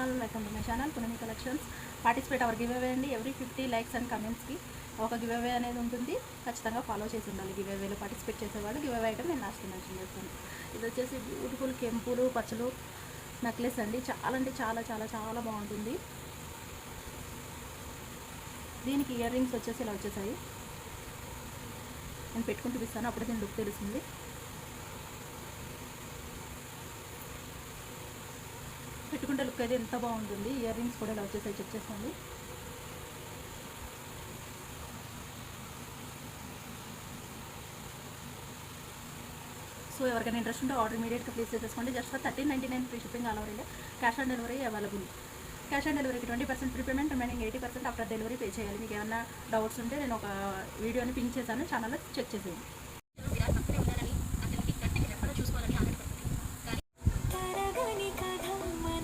All, welcome to my channel Punami collections. Participate our giveaway అండి. Every 50 likes and కమెంట్స్కి ఒక give away అనేది ఉంటుంది. ఖచ్చితంగా ఫాలో చేసి ఉండాలి. గివ్ అవేలో పార్టిసిపేట్ చేసేవాడు గివ్ అవే ఐటమ్ నేను లాస్ట్ మెన్షన్ చేస్తాను. ఇది వచ్చేసి బ్యూటిఫుల్ కెంపులు పచ్చలు నెక్లెస్ అండి. చాలా అంటే చాలా చాలా చాలా బాగుంటుంది. దీనికి ఇయర్ రింగ్స్ వచ్చేసి ఇలా వచ్చేసాయి. నేను పెట్టుకుని చూపిస్తాను, అప్పుడే దీని లుక్ తెలుస్తుంది. పెట్టుకుంటే లుక్ అయితే ఎంత బాగుంటుంది. ఇయర్ రింగ్స్ కూడా ఇలా వచ్చేసాయి, చెక్ చేసుకోండి. సో ఎవరికైనా ఇంట్రెస్ట్ ఉంటే ఆర్డర్ ఇమీడియట్గా ప్లేస్ చేసేసుకోండి. Just for 1399 free shipping all over India. Cash on delivery available. Cash on డెలివరీకి 20% prepayment, remaining 80% after delivery pay చేయాలి. మీకు ఏమైనా డౌట్స్ ఉంటే నేను ఒక వీడియోని పింక్ చేశాను, ఛానల్లో చెక్ చేసేయండి.